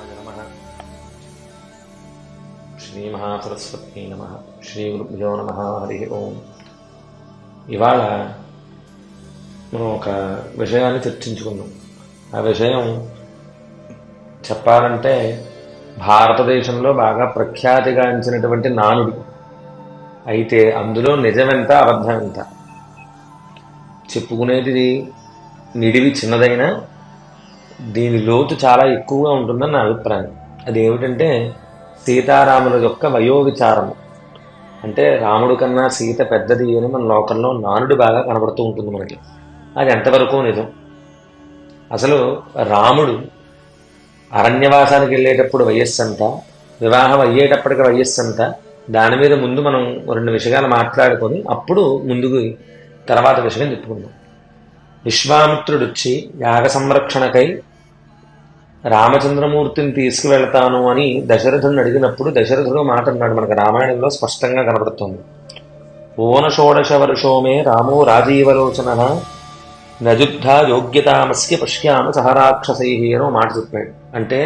శివాయ నమః. శ్రీ మహాసరస్వత్యై నమః. శ్రీ గురుభ్యో నమః. హరి ఓం. ఇవాళ మనం ఒక విషయాన్ని చర్చించుకుందాం. ఆ విషయం చెప్పాలంటే భారతదేశంలో బాగా ప్రఖ్యాతిగాంచినటువంటి నానుడి. అయితే అందులో నిజమెంత అబద్ధం ఎంత? చెప్పుకునేది నిడివి చిన్నదైనా దీని లోతు చాలా ఎక్కువగా ఉంటుందని నా అభిప్రాయం. అదేమిటంటే సీతారాముల యొక్క వయోవిచారము. అంటే రాముడు కన్నా సీత పెద్దది అని మన లోకంలో నానుడి బాగా కనబడుతూ ఉంటుంది మనకి. అది ఎంతవరకు నిజం? అసలు రాముడు అరణ్యవాసానికి వెళ్ళేటప్పుడు వయస్సు అంత, వివాహం అయ్యేటప్పటికి వయస్సు అంత, దాని మీద ముందు మనం రెండు విషయాలు మాట్లాడుకొని అప్పుడు ముందుకు తర్వాత విషయం చెప్పుకుందాం. విశ్వామిత్రుడు వచ్చి యాగ సంరక్షణకై రామచంద్రమూర్తిని తీసుకువెళ్తాను అని దశరథుని అడిగినప్పుడు దశరథుడు మాట అన్నాడు. మనకు రామాయణంలో స్పష్టంగా కనబడుతుంది. ఓన షోడశ వర్షోమే రామో రాజీవలోచన నజుద్ధ యోగ్యతామస్య పశ్యామ సహరాక్షసై అనో మాట చెప్పాడు. అంటే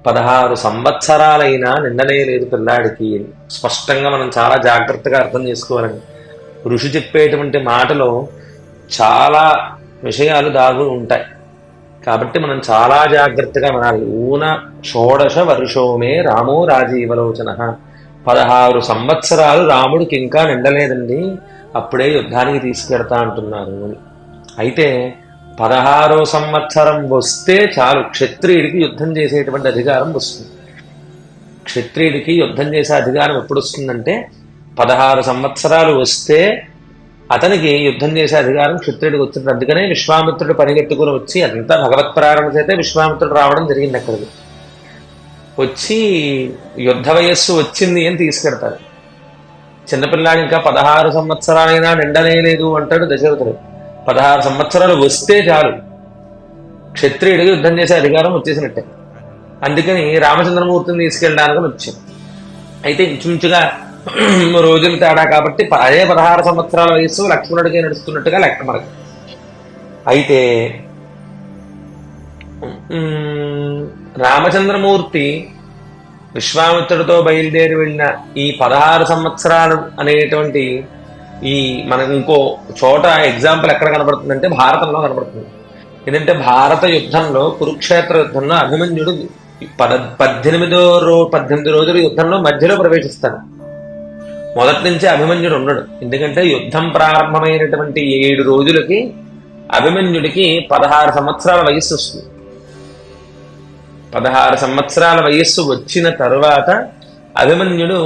16 సంవత్సరాలైనా నిండనే లేదు పిల్లాడికి. స్పష్టంగా మనం చాలా జాగ్రత్తగా అర్థం చేసుకోవాలని. ఋషి చెప్పేటువంటి మాటలో చాలా విషయాలు దాగులు ఉంటాయి కాబట్టి మనం చాలా జాగ్రత్తగా వినాలి. ఊన షోడశ వర్షోమే రామో రాజీవలోచన. 16 సంవత్సరాలు రాముడికి ఇంకా నిండలేదండి, అప్పుడే యుద్ధానికి తీసుకెడతా అంటున్నారు అని. అయితే 16వ సంవత్సరం వస్తే చాలు క్షత్రియుడికి యుద్ధం చేసేటువంటి అధికారం వస్తుంది. క్షత్రియుడికి యుద్ధం చేసే అధికారం ఎప్పుడు వస్తుందంటే 16 సంవత్సరాలు వస్తే అతనికి యుద్ధం చేసే అధికారం క్షత్రియుడికి వచ్చింది. అందుకనే విశ్వామిత్రుడు పరిగెత్తుకుని వచ్చి, అదంతా భగవత్ ప్రేరణ చేతే విశ్వామిత్రుడు రావడం జరిగింది. అక్కడికి వచ్చి యుద్ధ వయస్సు వచ్చింది అని తీసుకెడతారు. చిన్నపిల్లాడు ఇంకా 16 సంవత్సరాలైనా నిండలేదు అంటాడు దశరథుడు. 16 సంవత్సరాలు వస్తే చాలు క్షత్రియుడికి యుద్ధం చేసే అధికారం వచ్చేసినట్టే. అందుకని రామచంద్రమూర్తిని తీసుకెళ్ళడానికి వచ్చింది. అయితే ఇంచుమించుగా రోజులు తేడా కాబట్టి అదే 16 సంవత్సరాల వయస్సు లక్ష్మణుడికి నడుస్తున్నట్టుగా లెక్క మనకి. అయితే రామచంద్రమూర్తి విశ్వామిత్రుడితో బయలుదేరి వెళ్ళిన ఈ 16 సంవత్సరాలు అనేటువంటి ఈ మనకు ఇంకో చోట ఎగ్జాంపుల్ ఎక్కడ కనబడుతుందంటే భారతంలో కనబడుతుంది. ఎందుకంటే భారత యుద్ధంలో కురుక్షేత్ర యుద్ధంలో అభిమన్యుడు 18 రోజుల యుద్ధంలో మధ్యలో ప్రవేశిస్తాడు. మొదటి నుంచి అభిమన్యుడు ఉండడు. ఎందుకంటే యుద్ధం ప్రారంభమైనటువంటి 7 రోజులకి అభిమన్యుడికి 16 సంవత్సరాల వయస్సు వస్తుంది. 16 సంవత్సరాల వయస్సు వచ్చిన తరువాత అభిమన్యుడు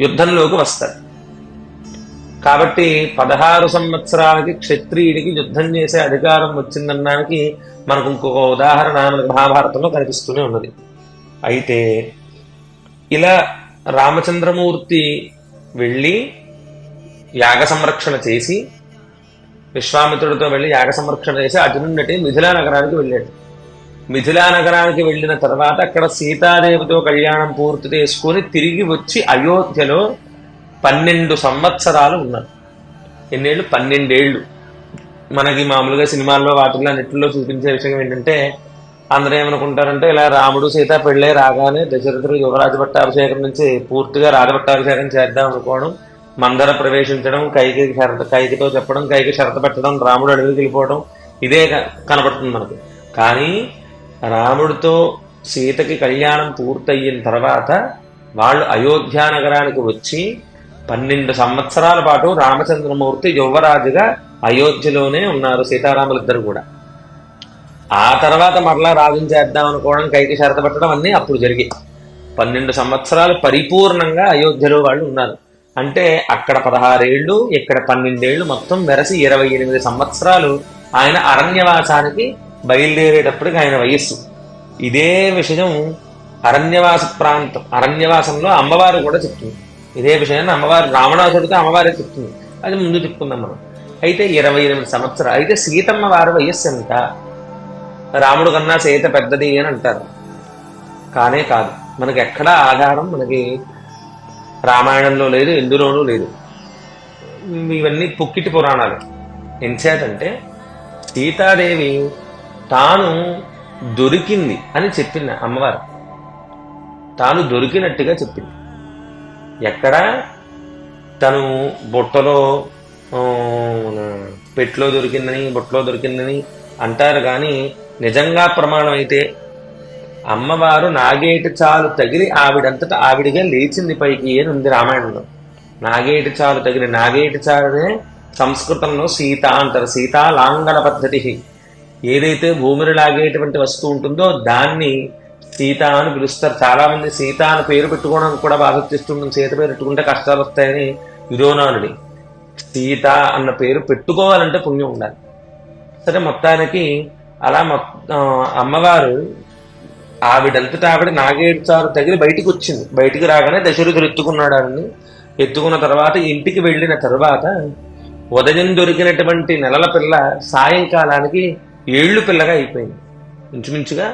యుద్ధంలోకి వస్తాడు. కాబట్టి 16 సంవత్సరాలకి క్షత్రియుడికి యుద్ధం చేసే అధికారం వచ్చిందనడానికి మనకు ఇంకొక ఉదాహరణ మనకు మహాభారతంలో కనిపిస్తూనే ఉన్నది. అయితే ఇలా రామచంద్రమూర్తి వెళ్ళి యాగ సంరక్షణ చేసి విశ్వామిత్రుడితో వెళ్ళి యాగ సంరక్షణ చేసి అటు నుండి మిథిలా నగరానికి వెళ్ళాడు. మిథిలా నగరానికి వెళ్ళిన తర్వాత అక్కడ సీతాదేవితో కళ్యాణం పూర్తి చేసుకుని తిరిగి వచ్చి అయోధ్యలో 12 సంవత్సరాలు ఉన్నారు. ఎన్నేళ్ళు? 12 ఏళ్ళు. మనకి మామూలుగా సినిమాల్లో వాటిల్లో అన్నింటిలో చూపించే విషయం ఏంటంటే అందరూ ఏమనుకుంటారంటే ఇలా రాముడు సీత పెళ్ళే రాగానే దశరథుడు యువరాజ పట్టాభిషేకం నుంచి పూర్తిగా రాజపట్టాభిషేకం చేద్దాం అనుకోవడం, మందర ప్రవేశించడం, కైకితో చెప్పడం, కైకి షరత పెట్టడం, రాముడు అడవికి వెళ్ళిపోవడం, ఇదే కనబడుతుంది మనకు. కానీ రాముడితో సీతకి కళ్యాణం పూర్తయిన తర్వాత వాళ్ళు అయోధ్య నగరానికి వచ్చి 12 సంవత్సరాల పాటు రామచంద్రమూర్తి యువరాజుగా అయోధ్యలోనే ఉన్నారు, సీతారాములిద్దరు కూడా. ఆ తర్వాత మరలా రాజుని చేద్దాం అనుకోవడం, కైకి షరత పెట్టడం అన్నీ అప్పుడు జరిగాయి. 12 సంవత్సరాలు పరిపూర్ణంగా అయోధ్యలో వాళ్ళు ఉన్నారు. అంటే అక్కడ 16 ఏళ్ళు, ఇక్కడ 12 ఏళ్ళు, మొత్తం వెరసి 28 సంవత్సరాలు ఆయన అరణ్యవాసానికి బయలుదేరేటప్పటికి ఆయన వయస్సు. ఇదే విషయం అరణ్యవాసంలో అమ్మవారు కూడా చెప్తుంది. ఇదే విషయాన్ని అమ్మవారు రావణాసుడితో అమ్మవారే చెప్తుంది. అది ముందు చెప్పుకుందాం మనం. అయితే 28 సంవత్సరాలు. అయితే సీతమ్మ వారి వయస్సు ఎంత? రాముడు కన్నా సీత పెద్దది అని అంటారు. కానే కాదు. మనకి ఎక్కడా ఆధారం మనకి రామాయణంలో లేదు, ఎందులోనూ లేదు. ఇవన్నీ పుక్కిటి పురాణాలు. ఎంచేతంటే సీతాదేవి తాను దొరికింది అని చెప్పింది అమ్మవారు. తాను దొరికినట్టుగా చెప్పింది. ఎక్కడ తను బుట్టలో పెట్లో దొరికిందని బుట్టలో దొరికిందని అంటారు, కానీ నిజంగా ప్రమాణం అయితే అమ్మవారు నాగేటి చాలు తగిలి ఆవిడంతటా ఆవిడిగా లేచింది పైకి అని ఉంది రామాయణంలో. నాగేటి చాలు తగిలి, నాగేటి చాలునే సంస్కృతంలో సీత అంటారు. సీత లాంగన పద్ధతి. ఏదైతే భూమిని లాగేటువంటి వస్తువు ఉంటుందో దాన్ని సీత అని పిలుస్తారు. చాలా మంది సీత అని పేరు పెట్టుకోవడానికి కూడా బాగా చేస్తుంటుంది. సీత పేరు పెట్టుకుంటే కష్టాలు వస్తాయని విరోనానుడి. సీత అన్న పేరు పెట్టుకోవాలంటే పుణ్యం ఉండాలి. సరే, మొత్తానికి అలా అమ్మవారు ఆవిడంతటా ఆవిడ నాగేడుచారు తగిలి బయటికి వచ్చింది. బయటికి రాగానే దశరథుడు ఎత్తుకున్నాడు ఆవిడ్ని. ఎత్తుకున్న తర్వాత ఇంటికి వెళ్ళిన తర్వాత ఉదయం దొరికినటువంటి నెలల పిల్ల సాయంకాలానికి ఏళ్ళు పిల్లగా అయిపోయింది. ఇంచుమించుగా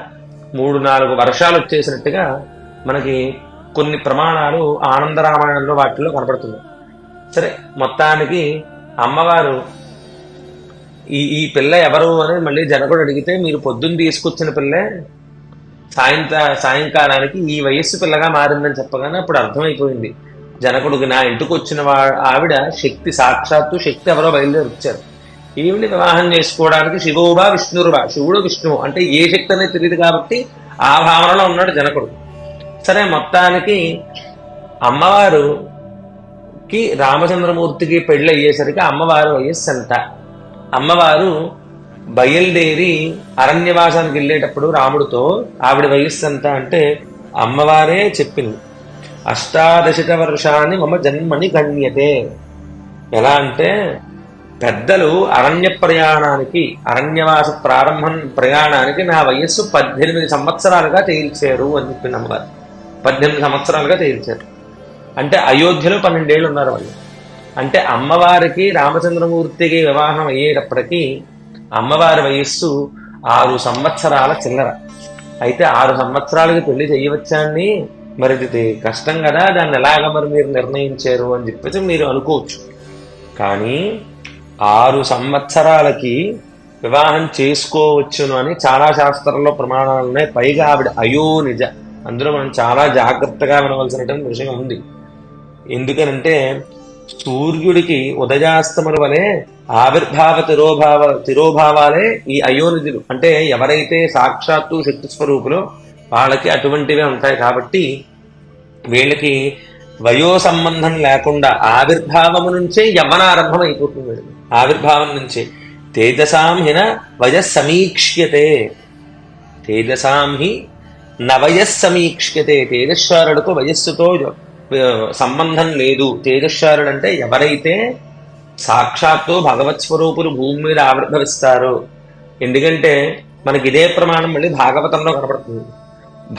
3-4 వర్షాలు వచ్చేసినట్టుగా మనకి కొన్ని ప్రమాణాలు ఆనందరామాయణంలో వాటిల్లో కనపడుతుంది. సరే, మొత్తానికి అమ్మవారు ఈ పిల్ల ఎవరు అని మళ్ళీ జనకుడు అడిగితే, మీరు పొద్దున్న తీసుకొచ్చిన పిల్లే సాయంకాలానికి ఈ వయస్సు పిల్లగా మారిందని చెప్పగానే అప్పుడు అర్థమైపోయింది జనకుడికి, నా ఇంటికి వచ్చిన ఆవిడ శక్తి, సాక్షాత్తు శక్తి ఎవరో బయలుదేరి వచ్చారు. ఈవిని వివాహం చేసుకోవడానికి శివుబా విష్ణురుబా, శివుడు విష్ణువు అంటే ఏ శక్తి అనేది తెలియదు కాబట్టి ఆ భావనలో ఉన్నాడు జనకుడు. సరే, మొత్తానికి అమ్మవారుకి రామచంద్రమూర్తికి పెళ్ళి అయ్యేసరికి అమ్మవారు వయస్సు ఎంత, అమ్మవారు బయలుదేరి అరణ్యవాసానికి వెళ్ళేటప్పుడు రాముడితో ఆవిడ వయస్సు ఎంత అంటే అమ్మవారే చెప్పింది. 18 వర్షాన్ని మమ జన్మని గణ్యతే. ఎలా అంటే పెద్దలు అరణ్య ప్రయాణానికి, అరణ్యవాస ప్రయాణానికి నా వయస్సు 18 సంవత్సరాలుగా తేల్చారు అని చెప్పింది అమ్మగారు. 18 సంవత్సరాలుగా తేల్చారు అంటే అయోధ్యలో 12 ఏళ్ళు ఉన్నారు వాళ్ళు. అంటే అమ్మవారికి రామచంద్రమూర్తికి వివాహం అయ్యేటప్పటికీ అమ్మవారి వయస్సు 6 సంవత్సరాల చిల్లర. అయితే 6 సంవత్సరాలకి పెళ్లి చేయవచ్చాన్ని, మరి ఇది కష్టం కదా, దాన్ని ఎలాగ మరి మీరు నిర్ణయించారు అని చెప్పేసి మీరు అనుకోవచ్చు. కానీ 6 సంవత్సరాలకి వివాహం చేసుకోవచ్చును అని చాలా శాస్త్రంలో ప్రమాణాలు ఉన్నాయి. పైగా ఆవిడ అయోనిజ. అందులో మనం చాలా జాగ్రత్తగా వినవలసినటువంటి విషయం ఉంది. ఎందుకనంటే సూర్యుడికి ఉదయాస్తముల వలె ఆవిర్భావ తిరోభావాలే ఈ అయోనిజులు. అంటే ఎవరైతే సాక్షాత్తు శక్తి స్వరూపులో వాళ్ళకి అటువంటివే ఉంటాయి. కాబట్టి వీళ్ళకి వయో సంబంధం లేకుండా ఆవిర్భావము నుంచే యవ్వనారంభం అయిపోతుంది. ఆవిర్భావం నుంచే తేజసాం హిన వయస్సమీక్ష్యతే, తేజసాం హి నవయస్సమీక్ష్యతే. తేజశ్వరుడుకు వయస్సుతో సంబంధం లేదు. తేజశ్వరుడు అంటే ఎవరైతే సాక్షాత్తు భగవత్ స్వరూపులు భూమి మీద ఆవిర్భవిస్తారో. ఎందుకంటే మనకి ఇదే ప్రమాణం మళ్ళీ భాగవతంలో కనపడుతుంది.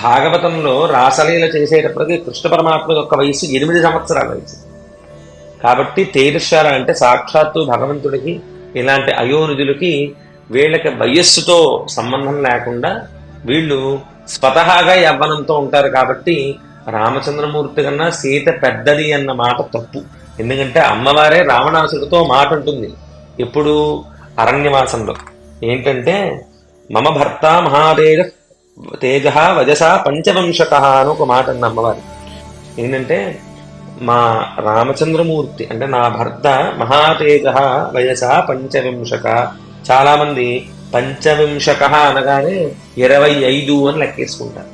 భాగవతంలో రాసలీల చేసేటప్పటికి కృష్ణ పరమాత్మ యొక్క వయస్సు 8 సంవత్సరాల వయసు. కాబట్టి తేజశ్వర అంటే సాక్షాత్తు భగవంతుడికి ఇలాంటి అయోనిధులకి వీళ్ళకి వయస్సుతో సంబంధం లేకుండా వీళ్ళు స్వతహాగా యవ్వనంతో ఉంటారు. కాబట్టి రామచంద్రమూర్తి కన్నా సీత పెద్దది అన్న మాట తప్పు. ఎందుకంటే అమ్మవారే రావణాసుడితో మాట ఉంటుంది ఎప్పుడు అరణ్యవాసంలో. ఏంటంటే మమ భర్త మహాతేజ తేజ వజస 5 అని ఒక మాట అన్న అమ్మవారు. ఏంటంటే మా రామచంద్రమూర్తి అంటే నా భర్త మహాతేజ వయస 5. చాలా మంది 5 అనగానే 25 అని లెక్కేసుకుంటారు.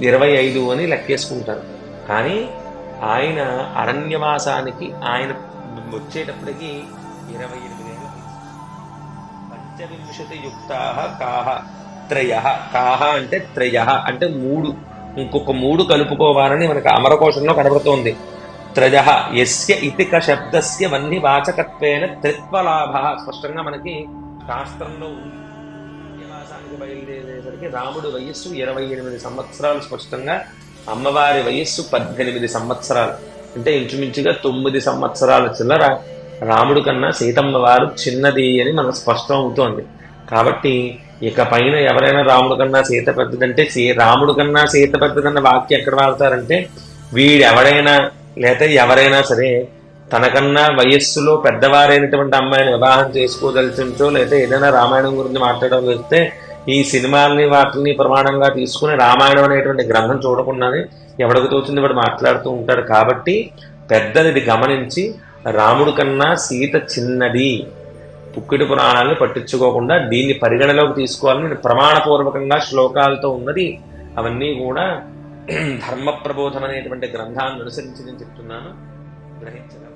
25 అని లెక్కేసుకుంటారు. కానీ ఆయన అరణ్యవాసానికి ఆయన వచ్చేటప్పటికి 28 ఏళ్ళు. 25 యుక్తా కాహ త్రయ. కాహ అంటే త్రయ అంటే 3, ఇంకొక 3 కలుపుకోవాలని మనకు అమరకోశంలో కనబడుతోంది. త్రయ యస్య ఇతిక శబ్దస్య వన్ని వాచకత్వేన త్రిత్వలాభ. స్పష్టంగా మనకి శాస్త్రంలో ఉంది. అరణ్యవాసానికి బయలుదేరేసరికి రాముడి వయస్సు 28 సంవత్సరాలు స్పష్టంగా, అమ్మవారి వయస్సు 18 సంవత్సరాలు. అంటే ఇంచుమించుగా 9 సంవత్సరాల చిల్లర రాముడి కన్నా సీతమ్మ వారు చిన్నది అని మనకు స్పష్టం అవుతోంది. కాబట్టి ఇక పైన ఎవరైనా రాముడి కన్నా సీత పెద్దదంటే రాముడి కన్నా సీత పెద్దదన్న వాక్యం ఎక్కడ వాడతారంటే వీడెవడైనా లేకపోతే ఎవరైనా సరే తనకన్నా వయస్సులో పెద్దవారైనటువంటి అమ్మాయిని వివాహం చేసుకోదలిచించో లేకపోతే ఏదైనా రామాయణం గురించి మాట్లాడడం వస్తే ఈ సినిమాల్ని వాటిని ప్రమాణంగా తీసుకుని రామాయణం అనేటువంటి గ్రంథం చూడకుండానే ఎవడికి తోచింది వాడు మాట్లాడుతూ ఉంటాడు. కాబట్టి పెద్దది గమనించి రాముడి కన్నా సీత చిన్నది, పుక్కిడి పురాణాలను పట్టించుకోకుండా దీన్ని పరిగణలోకి తీసుకోవాలని నేను ప్రమాణపూర్వకంగా శ్లోకాలతో ఉన్నది అవన్నీ కూడా ధర్మ ప్రబోధం అనేటువంటి గ్రంథాన్ని అనుసరించి నేను చెప్తున్నాను, గ్రహించగలను.